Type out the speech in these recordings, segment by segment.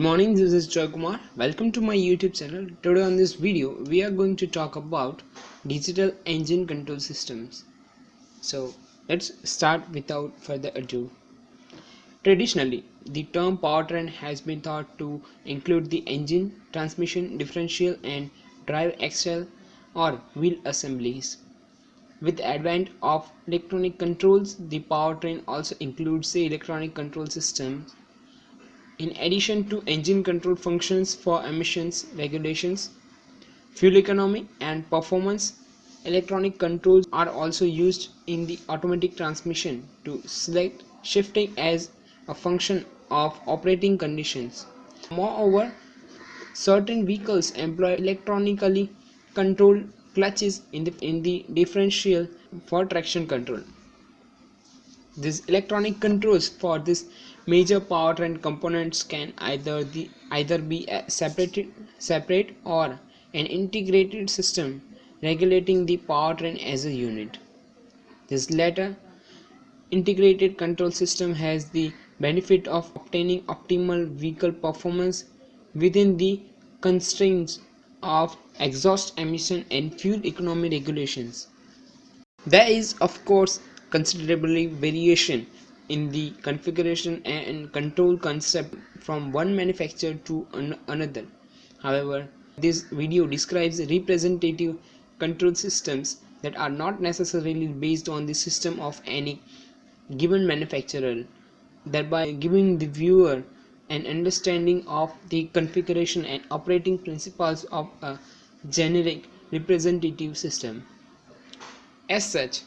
morning, this is Joy Kumar. Welcome to my YouTube channel. Today on this video, we are going to talk about digital engine control systems. So let's start without further ado. Traditionally, the term powertrain has been thought to include the engine, transmission, differential and drive axle or wheel assemblies. With the advent of electronic controls, the powertrain also includes the electronic control systems. In addition to engine control functions for emissions regulations, fuel economy, and performance, electronic controls are also used in the automatic transmission to select shifting as a function of operating conditions. Moreover, certain vehicles employ electronically controlled clutches in the differential for traction control. These electronic controls for these major powertrain components can either be a separate or an integrated system regulating the powertrain as a unit. This latter integrated control system has the benefit of obtaining optimal vehicle performance within the constraints of exhaust emission and fuel economy regulations. There is, of course, considerable variation in the configuration and control concept from one manufacturer to another. However, this video describes representative control systems that are not necessarily based on the system of any given manufacturer, thereby giving the viewer an understanding of the configuration and operating principles of a generic representative system. As such,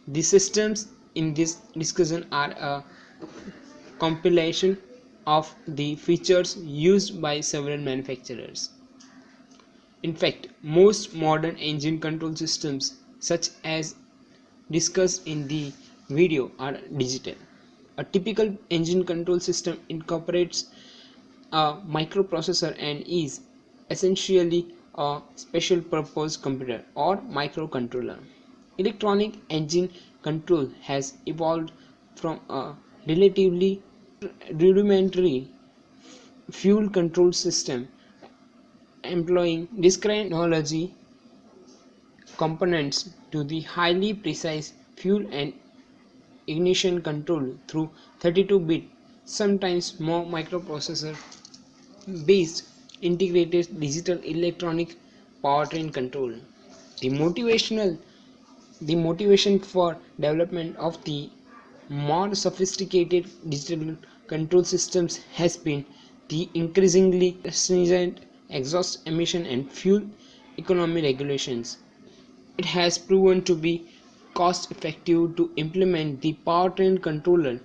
the systems in this discussion are a compilation of the features used by several manufacturers. In fact, most modern engine control systems, such as discussed in the video, are digital. A typical engine control system incorporates a microprocessor and is essentially a special purpose computer or microcontroller. Electronic engine control has evolved from a relatively rudimentary fuel control system employing discrete technology components to the highly precise fuel and ignition control through 32-bit, sometimes more microprocessor based integrated digital electronic powertrain control. The motivation for development of the more sophisticated digital control systems has been the increasingly stringent exhaust emission and fuel economy regulations. It has proven to be cost effective to implement the powertrain controller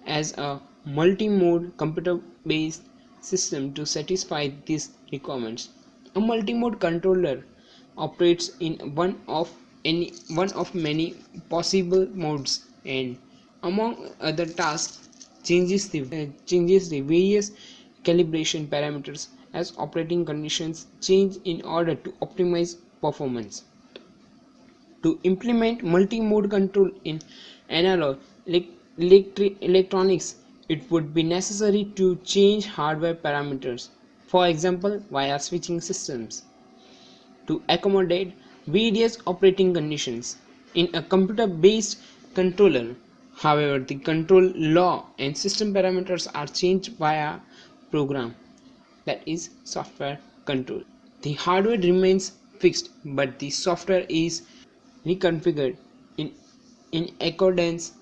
as a multi-mode computer based system to satisfy these requirements. A multi-mode controller operates in one of many possible modes and among other tasks changes the various calibration parameters as operating conditions change in order to optimize performance. To implement multi-mode control in analog electronics, it would be necessary to change hardware parameters, for example via switching systems, to accommodate various operating conditions. In a computer-based controller, however, the control law and system parameters are changed via program, that is software control. The hardware remains fixed, but the software is reconfigured in accordance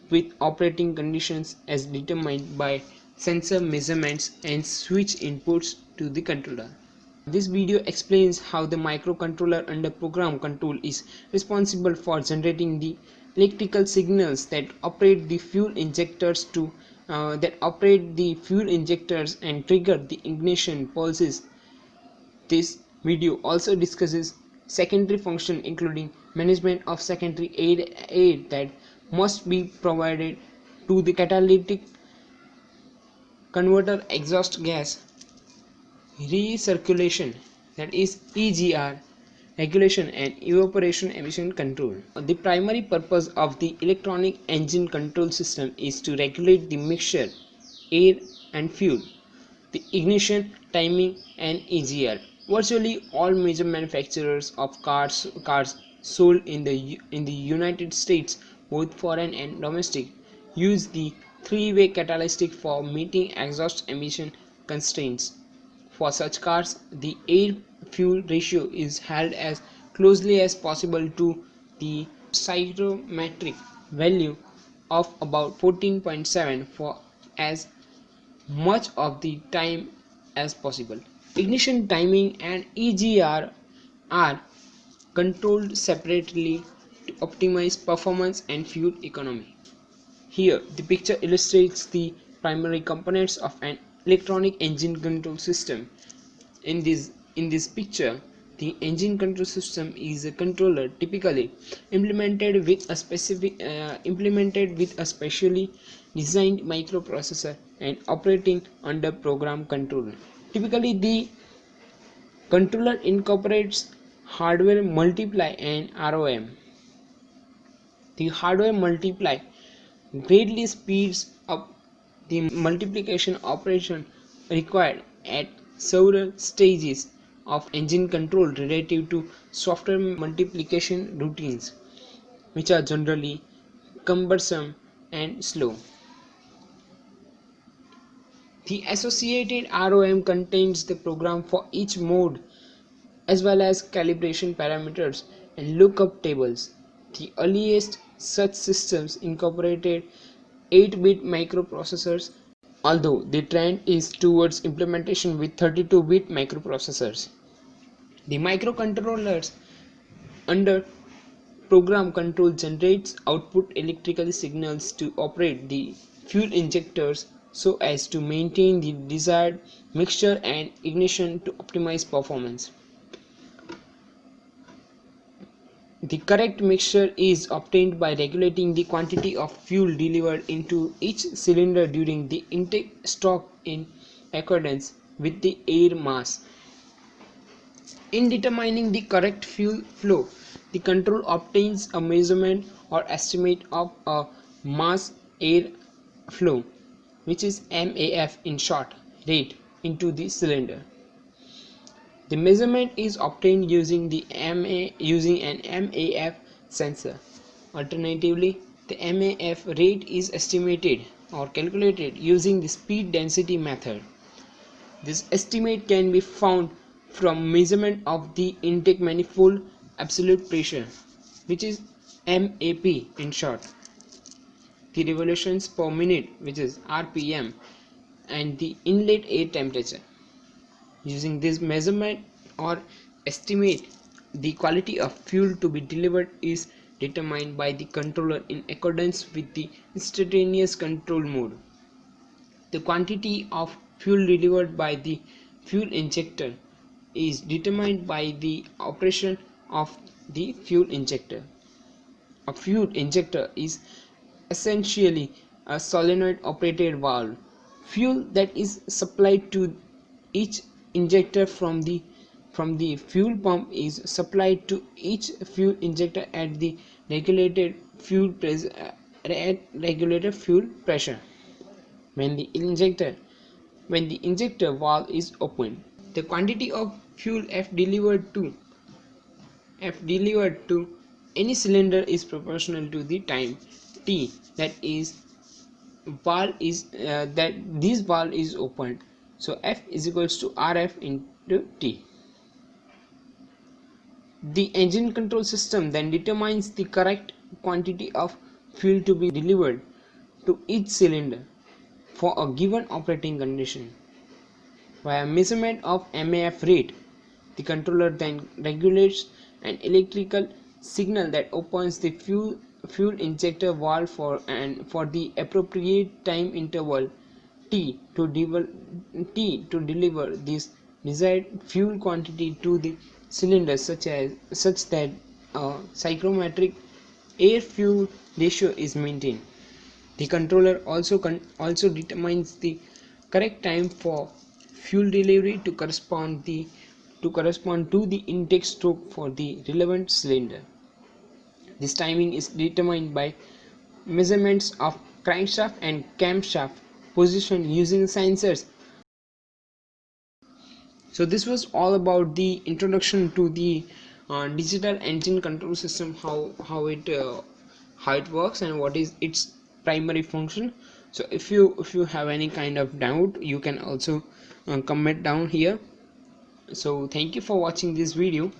with operating conditions as determined by sensor measurements and switch inputs to the controller. This video explains how the microcontroller under program control is responsible for generating the electrical signals that operate the fuel injectors and trigger the ignition pulses. This video also discusses secondary function, including management of secondary aid that must be provided to the catalytic converter, exhaust gas recirculation, that is EGR regulation, and evaporation emission control. The primary purpose of the electronic engine control system is to regulate the mixture, air and fuel. the ignition, timing, and EGR. Virtually all major manufacturers of cars sold in the United States, both foreign and domestic, use the three-way catalytic for meeting exhaust emission constraints. For such cars, the air-fuel ratio is held as closely as possible to the cyclometric value of about 14.7 for as much of the time as possible. Ignition timing and EGR are controlled separately to optimize performance and fuel economy. Here, the picture illustrates the primary components of an electronic engine control system. In this picture, the engine control system is a controller typically implemented with a specially designed microprocessor and operating under program control. Typically, the controller incorporates hardware multiply and ROM. The hardware multiply greatly speeds up the multiplication operation required at several stages of engine control relative to software multiplication routines, which are generally cumbersome and slow. The associated ROM contains the program for each mode as well as calibration parameters and lookup tables. The earliest such systems incorporated 8-bit microprocessors, although the trend is towards implementation with 32-bit microprocessors. The microcontrollers under program control generates output electrical signals to operate the fuel injectors so as to maintain the desired mixture and ignition to optimize performance. The correct mixture is obtained by regulating the quantity of fuel delivered into each cylinder during the intake stroke in accordance with the air mass. In determining the correct fuel flow, the control obtains a measurement or estimate of a mass air flow, which is MAF in short, rate into the cylinder. The measurement is obtained using an MAF sensor. Alternatively, the MAF rate is estimated or calculated using the speed density method. This estimate can be found from measurement of the intake manifold absolute pressure, which is MAP in short, the revolutions per minute, which is RPM, and the inlet air temperature. Using this measurement or estimate, the quality of fuel to be delivered is determined by the controller in accordance with the instantaneous control mode. The quantity of fuel delivered by the fuel injector is determined by the operation of the fuel injector. A fuel injector is essentially a solenoid operated valve. Fuel that is supplied to each injector from the fuel pump is supplied to each fuel injector at the regulated fuel pressure. When the injector valve is opened, the quantity of fuel F delivered to any cylinder is proportional to the time T that this valve is opened. So F is equals to RF into T. The engine control system then determines the correct quantity of fuel to be delivered to each cylinder for a given operating condition. Via measurement of MAF rate, the controller then regulates an electrical signal that opens the fuel injector valve for the appropriate time interval T to deliver this desired fuel quantity to the cylinder such that a cyclometric air-fuel ratio is maintained. The controller also determines the correct time for fuel delivery to correspond to the intake stroke for the relevant cylinder. This timing is determined by measurements of crankshaft and camshaft position using sensors So this was all about the introduction to the digital engine control system, how it works and what is its primary function. So if you have any kind of doubt, you can also comment down here. So thank you for watching this video.